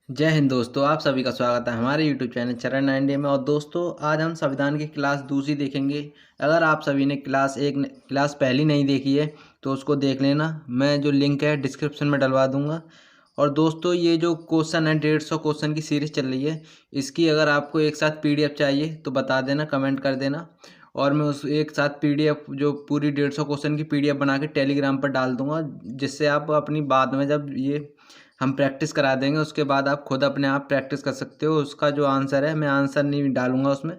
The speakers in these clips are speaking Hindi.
जय हिंद दोस्तों, आप सभी का स्वागत है हमारे यूट्यूब चैनल चरण इंडिया में। और दोस्तों, आज हम संविधान की क्लास दूसरी देखेंगे। अगर आप सभी ने क्लास पहली नहीं देखी है तो उसको देख लेना। मैं जो लिंक है डिस्क्रिप्शन में डलवा दूंगा। और दोस्तों, ये जो क्वेश्चन है 150 क्वेश्चन की सीरीज चल रही है, इसकी अगर आपको एक साथ पीडीएफ चाहिए तो बता देना, कमेंट कर देना। और मैं उस एक साथ पीडीएफ जो पूरी 150 क्वेश्चन की पीडीएफ बना के टेलीग्राम पर डाल दूंगा, जिससे आप अपनी बाद में जब ये हम प्रैक्टिस करा देंगे उसके बाद आप खुद अपने आप प्रैक्टिस कर सकते हो। उसका जो आंसर है, मैं आंसर नहीं डालूंगा उसमें,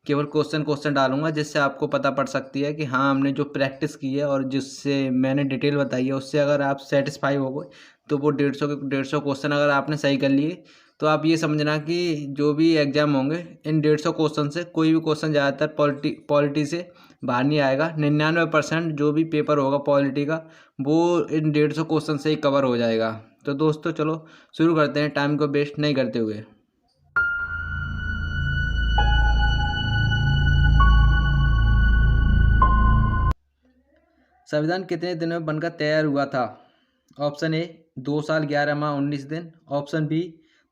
केवल क्वेश्चन क्वेश्चन डालूंगा, जिससे आपको पता पड़ सकती है कि हाँ, हमने जो प्रैक्टिस की है और जिससे मैंने डिटेल बताई है उससे अगर आप सेटिस्फाई हो गए तो वो 150 क्वेश्चन अगर आपने सही कर लिए तो आप ये समझना कि जो भी एग्जाम होंगे इन 150 क्वेश्चन से कोई भी क्वेश्चन ज़्यादातर पॉलिटी से बाहर नहीं आएगा। 99% जो भी पेपर होगा पॉलिटी का वो इन 150 क्वेश्चन से ही कवर हो जाएगा। तो दोस्तों, चलो शुरू करते हैं टाइम को वेस्ट नहीं करते हुए। संविधान कितने दिनों में बनकर तैयार हुआ था? ऑप्शन ए 2 साल 11 माह 19 दिन। ऑप्शन बी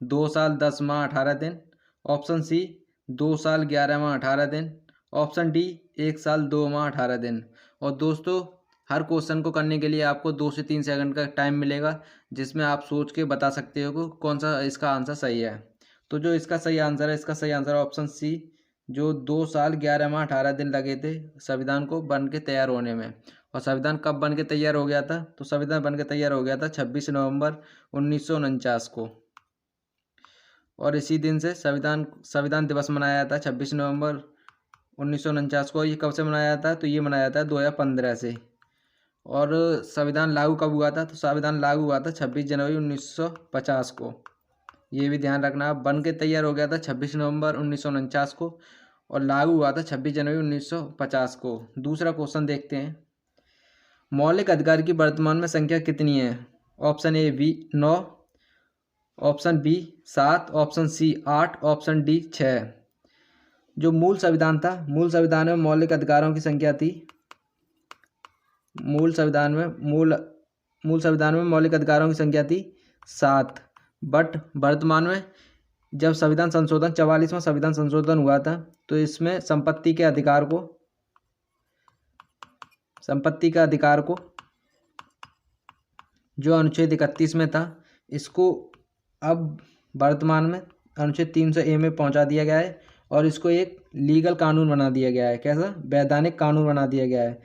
2 साल 10 माह 18 दिन। ऑप्शन सी 2 साल 11 माह 18 दिन। ऑप्शन डी 1 साल 2 माह 18 दिन। और दोस्तों, हर क्वेश्चन को करने के लिए आपको 2 से 3 सेकंड का टाइम मिलेगा, जिसमें आप सोच के बता सकते हो कि कौन सा इसका आंसर सही है। तो जो इसका सही आंसर है, इसका सही आंसर है ऑप्शन सी, जो 2 साल 11 माह 18 दिन लगे थे संविधान को बन के तैयार होने में। और संविधान कब बन के तैयार हो गया था? तो संविधान बन के तैयार हो गया था 26 नवंबर 1949 को। और इसी दिन से संविधान संविधान दिवस मनाया जाता है 26 नवंबर 1949 को। ये कब से मनाया जाता है? तो ये मनाया जाता है 2015 से। और संविधान लागू कब हुआ था? तो संविधान लागू हुआ था 26 जनवरी 1950 को। ये भी ध्यान रखना, बन के तैयार हो गया था 26 नवंबर 1949 को और लागू हुआ था 26 जनवरी 1950 को। दूसरा क्वेश्चन देखते हैं। मौलिक अधिकार की वर्तमान में संख्या कितनी है? Option A 9, option B 7, option C 8, option D 6। जो मूल संविधान था, मूल संविधान में मौलिक अधिकारों की संख्या थी, मूल संविधान में मौलिक अधिकारों की संख्या थी 7। बट वर्तमान में जब संविधान संशोधन 44वां संविधान संशोधन हुआ था तो इसमें संपत्ति के अधिकार को जो अनुच्छेद 31 में था, इसको अब वर्तमान में अनुच्छेद 300A में पहुंचा दिया गया है और इसको एक लीगल कानून बना दिया गया है। कैसा? वैधानिक कानून बना दिया गया है।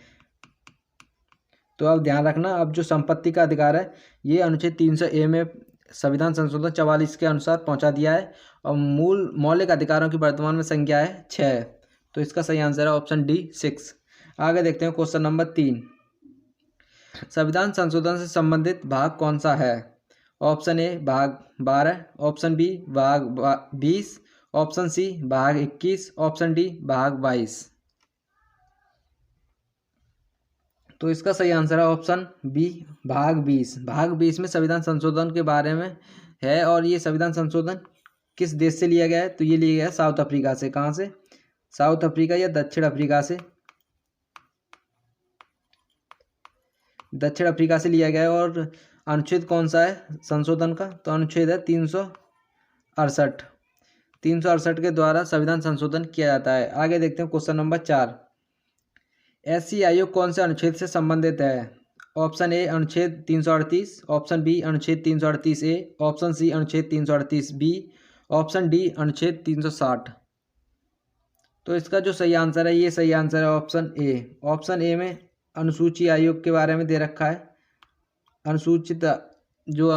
तो अब ध्यान रखना, अब जो संपत्ति का अधिकार है ये अनुच्छेद 300A में संविधान संशोधन 44 के अनुसार पहुंचा दिया है। और मूल मौलिक अधिकारों की वर्तमान में संख्या है 6। तो इसका सही आंसर है ऑप्शन डी 6। आगे देखते हैं क्वेश्चन नंबर 3। संविधान संशोधन से संबंधित भाग कौन सा है? ऑप्शन ए भाग 12, ऑप्शन बी भाग 20, ऑप्शन सी भाग 21, ऑप्शन डी भाग 22। तो इसका सही आंसर है ऑप्शन बी भाग 20। भाग 20 में संविधान संशोधन के बारे में है। और ये संविधान संशोधन किस देश से लिया गया है? तो ये लिया गया है साउथ अफ्रीका से। कहाँ से? साउथ अफ्रीका या दक्षिण अफ्रीका से। दक्षिण अफ्रीका से लिया गया है। और अनुच्छेद कौन सा है संशोधन का? तो अनुच्छेद है 368। 368 के द्वारा संविधान संशोधन किया जाता है। आगे देखते हैं क्वेश्चन नंबर 4। एससी आयोग कौन से अनुच्छेद से संबंधित है? ऑप्शन ए अनुच्छेद 338, ऑप्शन बी अनुच्छेद 338A, ऑप्शन सी अनुच्छेद 338B, ऑप्शन डी अनुच्छेद 360। तो इसका जो सही आंसर है, ये सही आंसर है ऑप्शन ए। ऑप्शन ए में अनुसूची आयोग के बारे में दे रखा है। अनुसूचित जो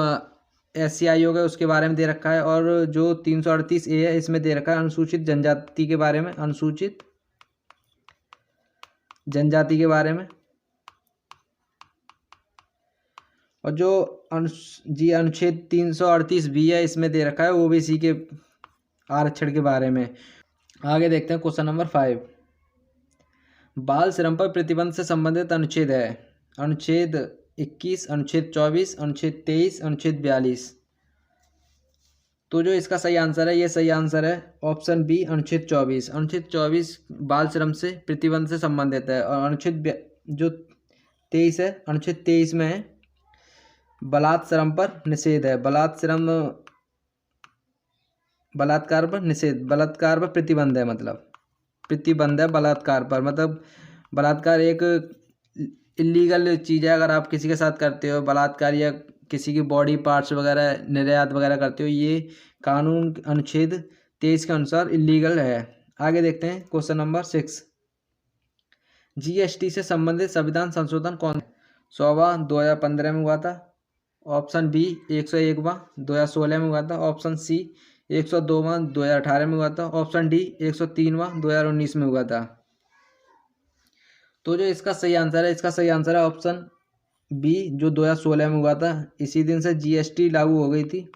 एससी आयोग है उसके बारे में दे रखा है। और जो 338A है इसमें दे रखा है अनुसूचित जनजाति के बारे में। अनुसूचित जनजाति के बारे में। और जो अनुच्छेद 338B है इसमें दे रखा है ओबीसी के आरक्षण के बारे में। आगे देखते हैं क्वेश्चन नंबर 5। बाल श्रम पर प्रतिबंध से संबंधित अनुच्छेद है। अनुच्छेद 21, अनुच्छेद 24, अनुच्छेद 23, अनुच्छेद 42। तो जो इसका सही आंसर है, ये सही आंसर है ऑप्शन बी अनुच्छेद 24। अनुच्छेद 24 बाल श्रम से प्रतिबंध से संबंधित है। और अनुच्छेद जो 23 है, अनुच्छेद 23 में है बलात् श्रम पर निषेध है। बलात् श्रम बलात्कार पर निषेध, बलात्कार पर प्रतिबंध है, मतलब प्रतिबंध है बलात्कार पर, मतलब बलात्कार एक इलीगल चीज़ है। अगर आप किसी के साथ करते हो बलात्कार या किसी की बॉडी पार्ट्स वगैरह निर्यात वगैरह करते हो, ये कानून अनुच्छेद 23 के अनुसार इलीगल है। आगे देखते हैं क्वेश्चन नंबर 6। जीएसटी से संबंधित संविधान संशोधन कौन? 100वां 2015 में हुआ था। ऑप्शन बी 101वां 2016 में हुआ था। ऑप्शन सी 102वां 2018 में हुआ था। ऑप्शन डी 103वां 2019 में हुआ था। तो जो इसका सही आंसर है, इसका सही आंसर है ऑप्शन बी, जो 2016 में हुआ था। इसी दिन से जीएसटी लागू हो गई थी।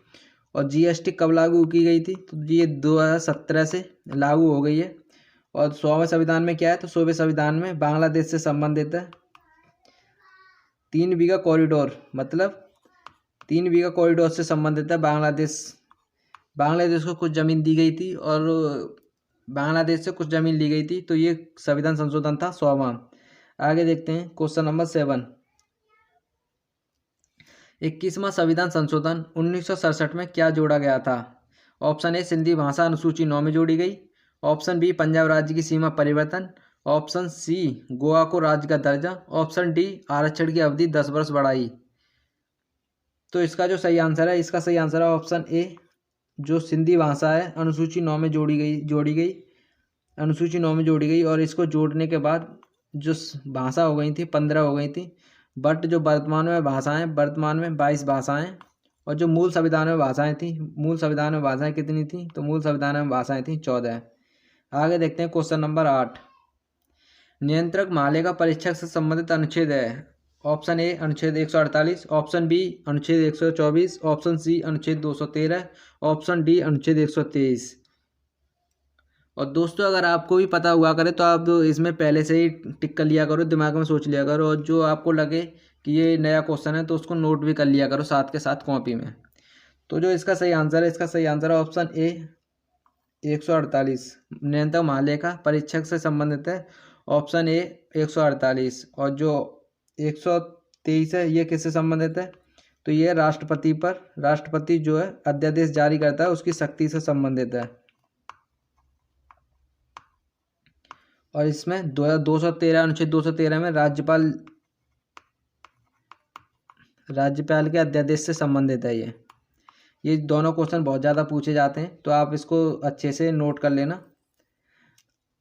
और जीएसटी कब लागू की गई थी? तो ये 2017 से लागू हो गई है। और 100वें संविधान में क्या है? तो 100वें संविधान में बांग्लादेश से संबंधित है। 3 बीघा कॉरिडोर, मतलब 3 बीघा कॉरिडोर से संबंधित है बांग्लादेश। बांग्लादेश को कुछ ज़मीन दी गई थी और बांग्लादेश से कुछ ज़मीन ली गई थी। तो ये संविधान संशोधन था 100वां। आगे देखते हैं क्वेश्चन नंबर 7। 21वां संविधान संशोधन 1967 में क्या जोड़ा गया था? ऑप्शन ए सिंधी भाषा अनुसूची 9 में जोड़ी गई। ऑप्शन बी पंजाब राज्य की सीमा परिवर्तन। ऑप्शन सी गोवा को राज्य का दर्जा। ऑप्शन डी आरक्षण की अवधि 10 वर्ष बढ़ाई। तो इसका जो सही आंसर है, इसका सही आंसर है ऑप्शन ए, जो सिंधी भाषा है अनुसूची 9 में जोड़ी गई अनुसूची 9 में जोड़ी गई। और इसको जोड़ने के बाद जो भाषा हो गई थी 15 हो गई थी। बट जो वर्तमान में भाषाएं, वर्तमान में 22 भाषाएं। और जो मूल संविधान में भाषाएं थी, मूल संविधान में भाषाएं कितनी थी? तो मूल संविधान में भाषाएं थी 14। आगे देखते हैं क्वेश्चन नंबर 8। नियंत्रक महालेखा परीक्षक से संबंधित अनुच्छेद है। ऑप्शन ए अनुच्छेद 148। ऑप्शन बी अनुच्छेद 124। ऑप्शन सी अनुच्छेद 213। ऑप्शन डी अनुच्छेद 123। और दोस्तों अगर आपको भी पता हुआ करे तो आप इसमें पहले से ही टिक कर लिया करो, दिमाग में सोच लिया करो। और जो आपको लगे कि ये नया क्वेश्चन है तो उसको नोट भी कर लिया करो साथ के साथ कॉपी में। तो जो इसका सही आंसर है, इसका सही आंसर है ऑप्शन ए 148। नियंत्रक महालेखा परीक्षक से संबंधित है ऑप्शन ए 148। और जो 123 है ये किससे संबंधित है? तो ये राष्ट्रपति पर, राष्ट्रपति जो है अध्यादेश जारी करता है उसकी शक्ति से संबंधित है। और इसमें 213 अनुच्छेद 213 में राज्यपाल के अध्यादेश से संबंधित है। ये दोनों क्वेश्चन बहुत ज़्यादा पूछे जाते हैं, तो आप इसको अच्छे से नोट कर लेना।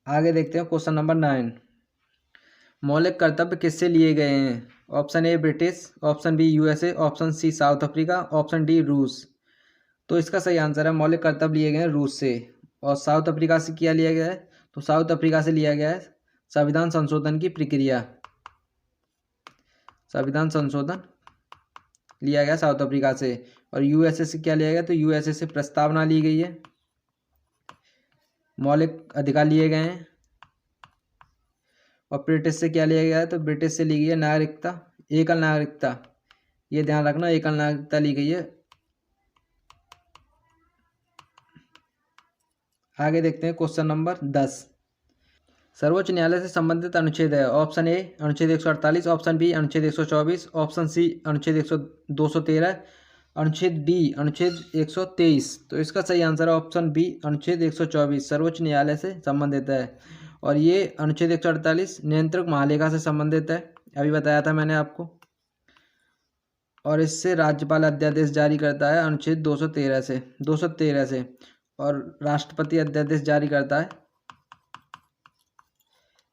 आगे देखते हैं क्वेश्चन नंबर 9। मौलिक कर्तव्य किससे लिए गए हैं? Option A British. Option B USA. Option C South Africa. Option D रूस। तो इसका सही आंसर है मौलिक कर्तव्य लिए गए हैं रूस से। और साउथ अफ्रीका से क्या लिया गया है? तो साउथ अफ्रीका से लिया गया है संविधान संशोधन की प्रक्रिया। संविधान संशोधन लिया गया साउथ अफ्रीका से। और यूएसए से क्या लिया गया? तो यूएसए से प्रस्तावना ली गई है। मौलिक अधिकार लिए गए हैं। और ब्रिटिश से क्या लिया गया है? तो ब्रिटिश से ली गई है नागरिकता, एकल नागरिकता। ये ध्यान रखना, एकल नागरिकता ली गई है। आगे देखते हैं क्वेश्चन नंबर 10। सर्वोच्च न्यायालय से संबंधित अनुच्छेद है। ऑप्शन ए अनुच्छेद 148। ऑप्शन बी अनुच्छेद 124। ऑप्शन सी अनुच्छेद 213। अनुच्छेद डी अनुच्छेद 123। तो इसका सही आंसर है ऑप्शन बी अनुच्छेद 124, सर्वोच्च न्यायालय से संबंधित है। और ये अनुच्छेद 148 नियंत्रक महालेखा से संबंधित है, अभी बताया था मैंने आपको। और इससे राज्यपाल अध्यादेश जारी करता है अनुच्छेद 213 से। और राष्ट्रपति अध्यादेश जारी करता है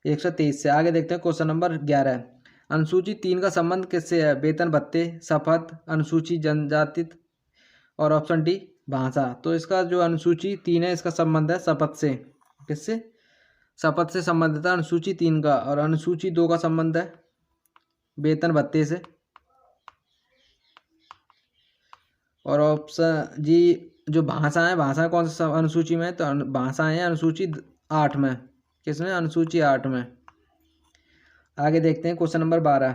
123 से। आगे देखते हैं क्वेश्चन नंबर 11। अनुसूची 3 का संबंध किससे है? वेतन भत्ते, शपथ, अनुसूची जनजाति और ऑप्शन डी भाषा। तो इसका जो अनुसूची 3 है इसका संबंध है शपथ से। किससे? शपथ से संबंधित है अनुसूची 3 का। और अनुसूची 2 का संबंध है वेतन भत्ते से। और ऑप्शन जी जो भाषा है, भाषा कौन सा अनुसूची में है? तो भाषाएं हैं अनुसूची 8 में। किसमें? अनुसूची 8 में। आगे देखते हैं क्वेश्चन नंबर 12।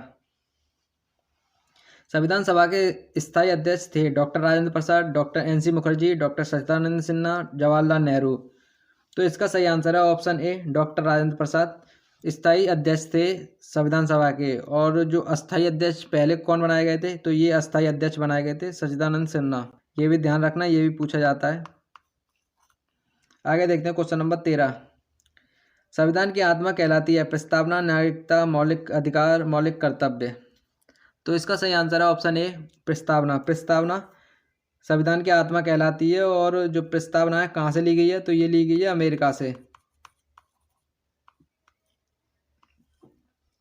संविधान सभा के स्थायी अध्यक्ष थे डॉक्टर राजेंद्र प्रसाद, डॉक्टर NC मुखर्जी, डॉक्टर सच्चिदानंद सिन्हा, जवाहरलाल नेहरू। तो इसका सही आंसर है ऑप्शन ए डॉक्टर राजेंद्र प्रसाद स्थायी अध्यक्ष थे संविधान सभा के। और जो अस्थायी अध्यक्ष पहले कौन बनाए गए थे? तो ये अस्थायी अध्यक्ष बनाए गए थे सच्चिदानंद सिन्हा। ये भी ध्यान रखना, ये भी पूछा जाता है। आगे देखते हैं क्वेश्चन नंबर 13। संविधान की आत्मा कहलाती है प्रस्तावना, नागरिकता, मौलिक अधिकार, मौलिक कर्तव्य। तो इसका सही आंसर है ऑप्शन ए प्रस्तावना। प्रस्तावना संविधान की आत्मा कहलाती है। और जो प्रस्तावना है कहाँ से ली गई है, तो ये ली गई है अमेरिका से।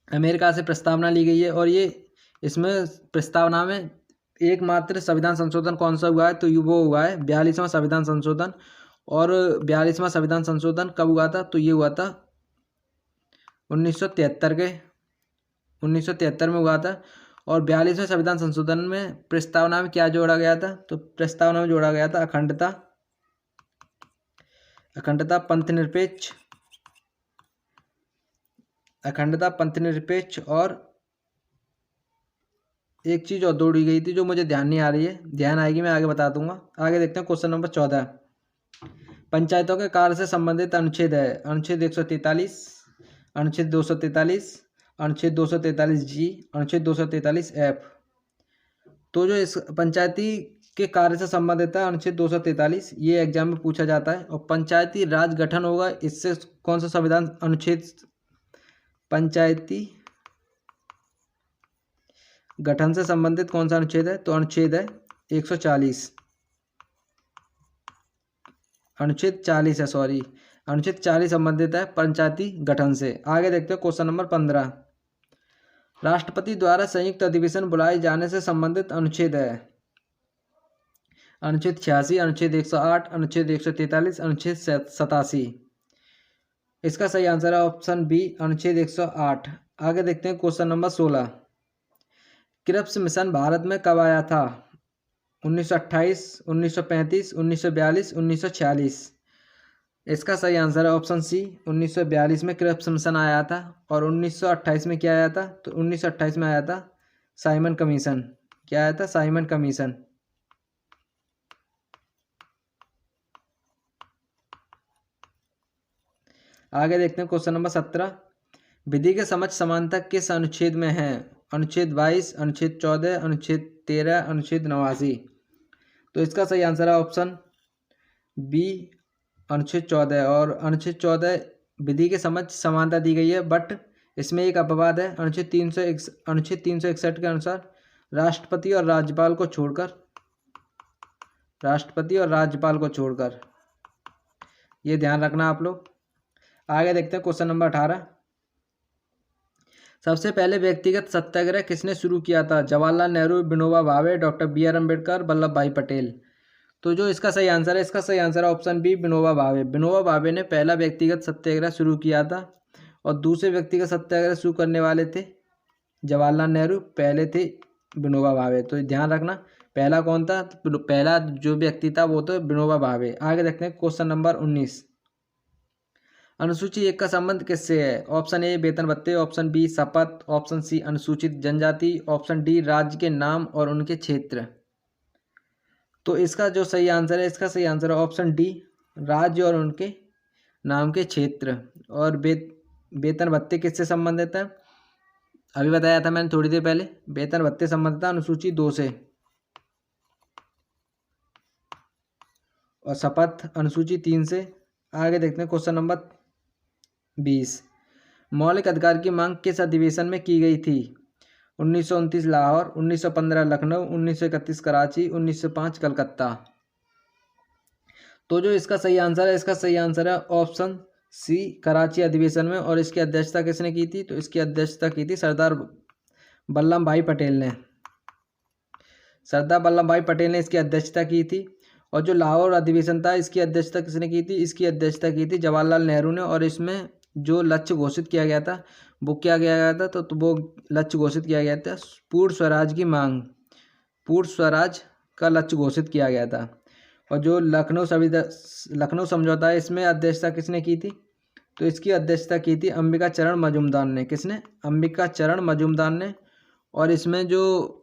अमेरिका से प्रस्तावना ली गई है। और ये इसमें प्रस्तावना में एकमात्र संविधान संशोधन कौन सा हुआ है, तो वो हुआ है 42वां संविधान संशोधन। और 42वां संविधान संशोधन कब हुआ था, तो ये हुआ था 1973 में हुआ था। और 42वें संविधान संशोधन में प्रस्तावना में क्या जोड़ा गया था, तो प्रस्तावना में जोड़ा गया था अखंडता, पंथ निरपेक्ष और एक चीज़ और जोड़ी गई थी जो मुझे ध्यान नहीं आ रही है, ध्यान आएगी मैं आगे बता दूंगा। आगे देखते हैं क्वेश्चन नंबर 14। पंचायतों के कार्य से संबंधित अनुच्छेद है। अनुच्छेद 143, अनुच्छेद 243, अनुच्छेद 243 जी, अनुच्छेद 243 एफ। तो जो इस पंचायती के कार्य से संबंधित है अनुच्छेद 243, ये एग्जाम में पूछा जाता है। और पंचायती राज गठन होगा, इससे कौन सा संविधान अनुच्छेद, पंचायती गठन से संबंधित कौन सा अनुच्छेद है, तो अनुच्छेद है 140, अनुच्छेद 40 है, सॉरी अनुच्छेद 40 संबंधित है पंचायती गठन से। आगे देखते हैं क्वेश्चन नंबर 15। राष्ट्रपति द्वारा संयुक्त अधिवेशन बुलाए जाने से संबंधित अनुच्छेद है। अनुच्छेद 86, अनुच्छेद 108, अनुच्छेद 143, अनुच्छेद 87। इसका सही आंसर है ऑप्शन बी अनुच्छेद 108। आगे देखते हैं question number 16। Cripps mission Bharat में कब आया था? 1928, 1935, 1942, 1946। इसका सही आंसर है ऑप्शन सी 1942 में क्रिप्स मिशन आया था। और 1928 में क्या आया था, तो 1928 में आया था साइमन कमीशन। क्या आया था? Simon commission. आगे देखते हैं क्वेश्चन नंबर 17। विधि के समक्ष समानता किस अनुच्छेद में है? अनुच्छेद 22, अनुच्छेद 14, अनुच्छेद 13, अनुच्छेद 89। तो इसका सही आंसर है ऑप्शन बी अनुच्छेद 14। और अनुच्छेद 14 विधि के समक्ष समानता दी गई है, बट इसमें एक अपवाद है। अनुच्छेद 361 के अनुसार राष्ट्रपति और राज्यपाल को छोड़कर, ये ध्यान रखना आप लोग। आगे देखते हैं क्वेश्चन नंबर 18। सबसे पहले व्यक्तिगत सत्याग्रह किसने शुरू किया था? Jawaharlal Nehru, Vinoba Bhave, doctor B R. अम्बेडकर, वल्लभ भाई पटेल। तो जो इसका सही आंसर है, इसका सही आंसर है ऑप्शन बी विनोबा भावे। विनोबा भावे ने पहला व्यक्तिगत सत्याग्रह शुरू किया था। और दूसरे व्यक्तिगत सत्याग्रह शुरू करने वाले थे जवाहरलाल नेहरू, पहले थे विनोबा भावे। तो ध्यान रखना पहला कौन था, पहला जो व्यक्ति था वो तो विनोबा भावे। आगे देखते हैं क्वेश्चन नंबर 19। अनुसूची 1 का संबंध किससे है? ऑप्शन ए वेतन भत्ते, ऑप्शन बी शपथ, ऑप्शन सी अनुसूचित जनजाति, ऑप्शन डी राज्य के नाम और उनके क्षेत्र। तो इसका जो सही आंसर है, इसका सही आंसर है ऑप्शन डी राज्य और उनके नाम के क्षेत्र। और वेतन भत्ते किससे संबंधित है? अभी बताया था मैंने थोड़ी देर पहले, वेतन भत्ते संबंधित है अनुसूची 2 से। और शपथ अनुसूची 3 से। आगे देखते हैं क्वेश्चन नंबर 20। मौलिक अधिकार की मांग किस अधिवेशन में की गई थी? 1929 लाहौर, 1915 लखनऊ, 1931 कराची, 1905 कलकत्ता। तो जो इसका सही आंसर है, इसका सही आंसर है ऑप्शन सी कराची अधिवेशन में। और इसकी अध्यक्षता किसने की थी? तो इसकी अध्यक्षता की थी सरदार वल्लभ भाई पटेल ने। सरदार वल्लभ भाई पटेल ने इसकी अध्यक्षता की थी। और जो लाहौर अधिवेशन था, इसकी अध्यक्षता किसने की थी? इसकी अध्यक्षता की थी जवाहरलाल नेहरू ने। और इसमें जो लक्ष्य घोषित किया गया था वो क्या किया गया था, तो वो लक्ष्य घोषित किया गया था पूर्ण स्वराज की मांग, पूर्ण स्वराज का लक्ष्य घोषित किया गया था। और जो लखनऊ समझौता है, इसमें अध्यक्षता किसने की थी? तो इसकी अध्यक्षता की थी अंबिका चरण मजूमदार ने। किसने? अंबिका चरण मजूमदार ने। और इसमें जो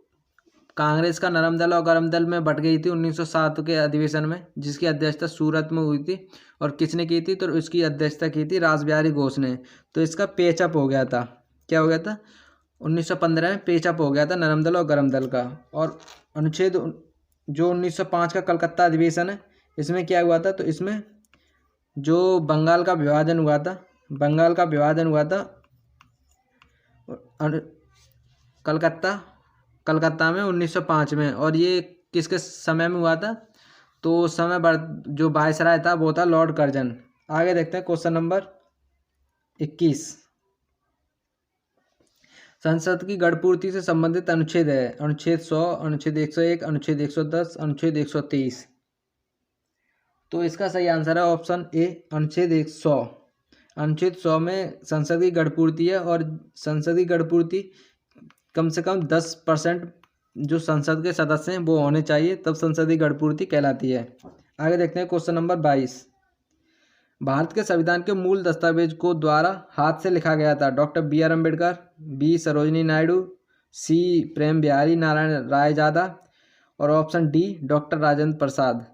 कांग्रेस का नरम दल और गरम दल में बट गई थी 1907 के अधिवेशन में, जिसकी अध्यक्षता सूरत में हुई थी। और किसने की थी? तो इसकी अध्यक्षता की थी रासबिहारी घोष ने। तो इसका पेचअप हो गया था। क्या हो गया था? 1915 में पेचअप हो गया था नरम दल और गरम दल का। और अनुच्छेद जो 1905 का कलकत्ता अधिवेशन है, इसमें क्या हुआ था? तो इसमें जो बंगाल का विभाजन हुआ था, बंगाल का विभाजन हुआ था कलकत्ता कलकत्ता में 1905 में। और ये किसके समय में हुआ था? तो उस समय जो वायसराय था वो था लॉर्ड कर्जन। आगे देखते हैं क्वेश्चन नंबर 21। संसद की गढ़पूर्ति से संबंधित अनुच्छेद है। अनुच्छेद 100, अनुच्छेद 101, अनुच्छेद 110, अनुच्छेद 123। तो इसका सही आंसर है ऑप्शन ए, अनुच्छेद 100। अनुच्छेद 100 में संसद की गढ़पूर्ति है, और संसद की गढ़पूर्ति कम से कम 10% जो संसद के सदस्य हैं वो होने चाहिए, तब संसदीय गढ़पूर्ति कहलाती है। आगे देखते हैं क्वेश्चन नंबर 22। भारत के संविधान के मूल दस्तावेज को द्वारा हाथ से लिखा गया था। Doctor B R Ambedkar, B Sarojini Naidu, C Prem Bihari Narayan Raizada, और option D doctor Rajendra Prasad.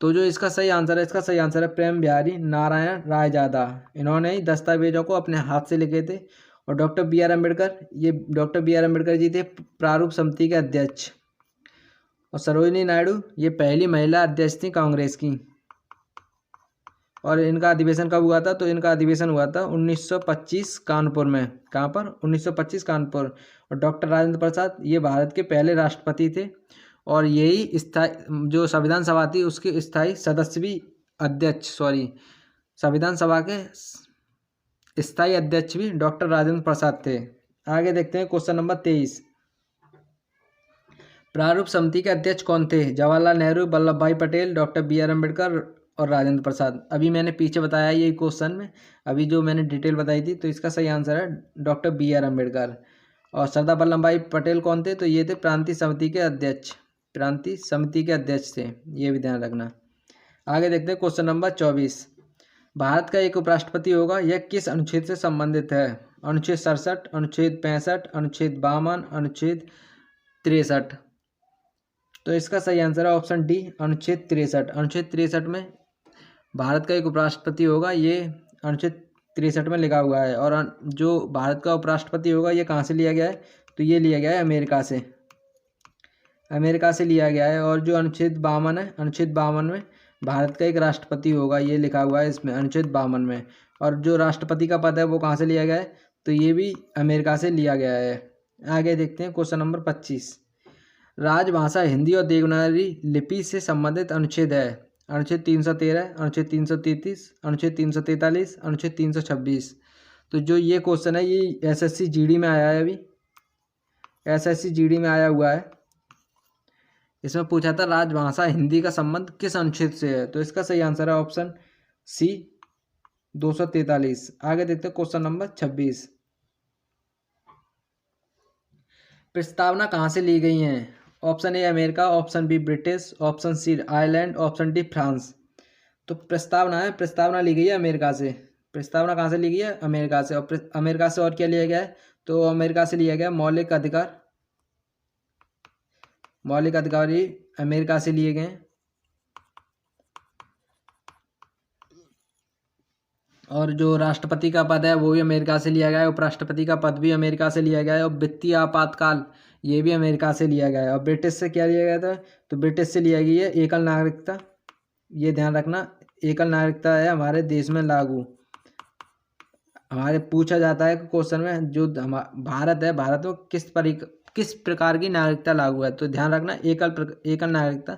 तो जो इसका सही आंसर है, इसका सही आंसर है प्रेम बिहारी नारायण रायजादा। इन्होंने ही दस्तावेजों को अपने हाथ से लिखे थे। और doctor B R Ambedkar ji थे प्रारूप समिति के अध्यक्ष। और सरोजिनी नायडू ये पहली महिला अध्यक्ष थी कांग्रेस की। और इनका अधिवेशन कब हुआ था? तो इनका अधिवेशन हुआ था 1925 कानपुर में। कहाँ पर? 1925 कानपुर। और डॉक्टर राजेंद्र प्रसाद ये भारत के पहले राष्ट्रपति थे, और यही स्थायी जो संविधान सभा थी उसके स्थायी सदस्य भी संविधान सभा के स्थायी अध्यक्ष भी डॉक्टर राजेंद्र प्रसाद थे। आगे देखते हैं क्वेश्चन नंबर 23। प्रारूप समिति के अध्यक्ष कौन थे? Jawaharlal Nehru, Vallabh Bhai Patel, doctor B R Ambedkar और राजेंद्र प्रसाद। अभी मैंने पीछे बताया ये क्वेश्चन में, अभी जो मैंने डिटेल बताई थी। तो इसका सही आंसर है डॉक्टर बी आर अम्बेडकर। और सरदार वल्लभ भाई पटेल कौन थे? तो ये थे प्रांतीय समिति के अध्यक्ष थे, ये भी ध्यान रखना। आगे देखते हैं क्वेश्चन नंबर 24। भारत का एक उपराष्ट्रपति होगा, यह किस अनुच्छेद से संबंधित है? अनुच्छेद 67, अनुच्छेद 65, अनुच्छेद 52, अनुच्छेद 63। तो इसका सही आंसर है ऑप्शन डी, अनुच्छेद 63। अनुच्छेद 63 में भारत का एक उपराष्ट्रपति होगा, ये अनुच्छेद 63 में लिखा हुआ है। और जो भारत का उपराष्ट्रपति होगा ये कहाँ से लिया गया है? तो ये लिया गया है अमेरिका से लिया गया है। और जो अनुच्छेद 52 है, अनुच्छेद 52 में भारत का एक राष्ट्रपति होगा, ये लिखा हुआ है इसमें अनुच्छेद 52 में। और जो राष्ट्रपति का पद है वो कहाँ से लिया गया है? तो ये भी अमेरिका से लिया गया है। आगे देखते हैं क्वेश्चन नंबर 25। राजभाषा हिंदी और देवनागरी लिपि से संबंधित अनुच्छेद है। अनुच्छेद 313, अनुच्छेद 333, अनुच्छेद 343, अनुच्छेद 326। तो जो ये क्वेश्चन है ये एसएससी जीडी में आया है, अभी एसएससी जीडी में आया हुआ है। इसमें पूछा था राजभाषा हिंदी का संबंध किस अनुच्छेद से है? तो इसका सही आंसर है ऑप्शन सी, 243। आगे देखते हैं क्वेश्चन नंबर 26। प्रस्तावना कहाँ से ली गई है? Option A America, option B British, option C Ireland, option D France. तो प्रस्तावना ली गई है अमेरिका से। प्रस्तावना कहाँ से ली गई है? अमेरिका से। और अमेरिका से और क्या लिया गया है? तो अमेरिका से लिया गया मौलिक अधिकार ही अमेरिका से लिए गए। और जो राष्ट्रपति का पद है वो भी अमेरिका से लिया गया है, उपराष्ट्रपति का पद भी अमेरिका से लिया गया है, और वित्तीय आपातकाल ये भी अमेरिका से लिया गया है। और ब्रिटिश से क्या लिया गया था? तो ब्रिटिश से लिया गई है एकल नागरिकता। ये ध्यान रखना, एकल नागरिकता है हमारे देश में लागू। हमारे पूछा जाता है क्वेश्चन में, जो भारत है, भारत में किस प्रकार की नागरिकता लागू है? तो ध्यान रखना एकल नागरिकता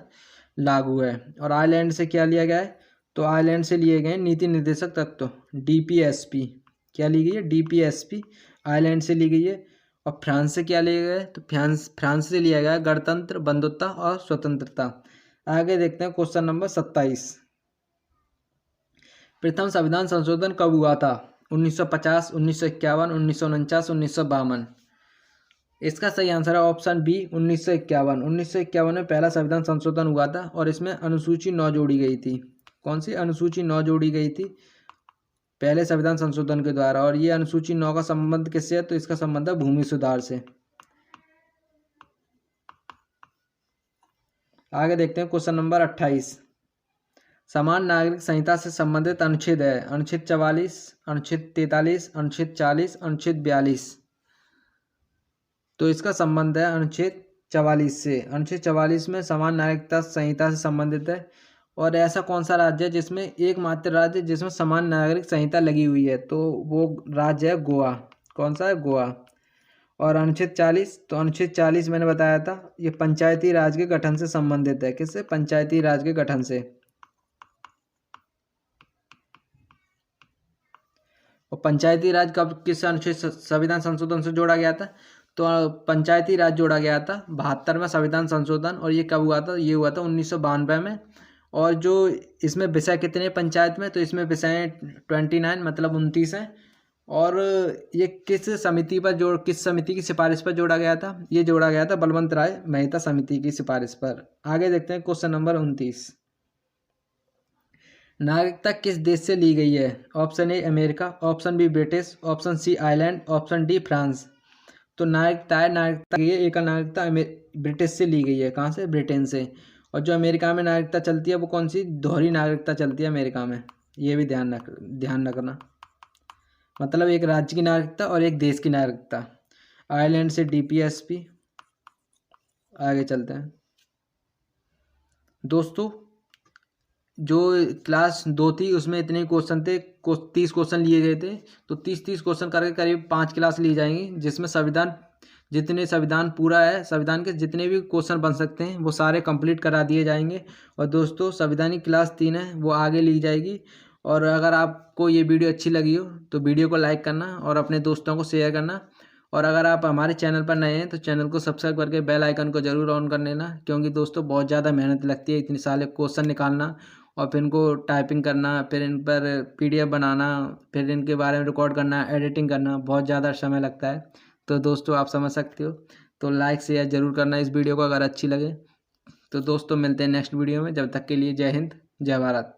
लागू है। और आयरलैंड से क्या लिया गया है? तो आयरलैंड से लिए गए नीति निर्देशक तत्व, डीपीएसपी। क्या ली गई है? डीपीएसपी आयरलैंड से ली गई है। और फ्रांस से क्या लिया गया है? तो फ्रांस से लिया गया है गणतंत्र, बंधुत्व और स्वतंत्रता। आगे देखते हैं क्वेश्चन नंबर 27। प्रथम संविधान संशोधन कब हुआ था? 1950, 1951, 1949, 1952। इसका सही आंसर है ऑप्शन बी, 1951। 1951 में पहला संविधान संशोधन हुआ था, और इसमें अनुसूची 9 जोड़ी गई थी। कौन सी अनुसूची 9 जोड़ी गई थी पहले संविधान संशोधन के द्वारा? और ये अनुसूची 9 का संबंध किससे है? तो इसका संबंध है भूमि सुधार से। आगे देखते हैं क्वेश्चन नंबर 28। समान नागरिक संहिता से संबंधित अनुच्छेद है। अनुच्छेद 44, अनुच्छेद 43, अनुच्छेद 40, अनुच्छेद 42। तो इसका संबंध है अनुच्छेद 44 से। अनुच्छेद 44 में समान नागरिकता संहिता से संबंधित है। और ऐसा कौन सा राज्य है जिसमें एकमात्र राज्य जिसमें समान नागरिक संहिता लगी हुई है, तो वो राज्य है गोवा। कौन सा है? गोवा। और अनुच्छेद 40, तो अनुच्छेद 40 मैंने बताया था, ये पंचायती राज के गठन से संबंधित है। किससे? पंचायती राज के गठन से। और पंचायती राज कब किस अनुच्छेद संविधान संशोधन से जोड़ा गया था? तो पंचायती राज जोड़ा गया था 72वें संविधान संशोधन। और ये कब हुआ था? ये हुआ था 1992 में। और जो इसमें विषय कितने पंचायत में? तो इसमें विषय 29 मतलब 29 हैं। और ये किस समिति पर किस समिति की सिफारिश पर जोड़ा गया था? ये जोड़ा गया था बलवंत राय मेहता समिति की सिफारिश पर। आगे देखते हैं क्वेश्चन नंबर 29। नागरिकता किस देश से ली गई है? Option A America, option B British, option C Ireland, option D France. तो नागरिकता ये एकल नागरिकता ब्रिटिश से ली गई है। कहाँ से? ब्रिटेन से। और जो अमेरिका में नागरिकता चलती है वो कौन सी? दोहरी नागरिकता चलती है अमेरिका में। ये भी ध्यान रखना। मतलब एक राज्य की नागरिकता और एक देश की नागरिकता। आयरलैंड से DPSP। आगे चलते हैं दोस्तों। जो क्लास 2 थी उसमें इतने क्वेश्चन थे, 30 क्वेश्चन लिए गए थे। तो 30 क्वेश्चन करके करीब 5 क्लास ली जाएंगी, जिसमें संविधान पूरा है, संविधान के जितने भी क्वेश्चन बन सकते हैं वो सारे कंप्लीट करा दिए जाएंगे। और दोस्तों संविधान की क्लास 3 है वो आगे ली जाएगी। और अगर आपको ये वीडियो अच्छी लगी हो तो वीडियो को लाइक करना और अपने दोस्तों को शेयर करना। और अगर आप हमारे चैनल पर नए हैं तो चैनल को सब्सक्राइब करके बेल आइकन को ज़रूर ऑन कर लेना, क्योंकि दोस्तों बहुत ज़्यादा मेहनत लगती है इतने सारे क्वेश्चन निकालना और फिर इनको टाइपिंग करना, फिर इन पर PDF बनाना, फिर इनके बारे में रिकॉर्ड करना, एडिटिंग करना, बहुत ज़्यादा समय लगता है। तो दोस्तों आप समझ सकते हो। तो लाइक शेयर ज़रूर करना इस वीडियो को अगर अच्छी लगे। तो दोस्तों मिलते हैं नेक्स्ट वीडियो में। जब तक के लिए जय हिंद, जय भारत।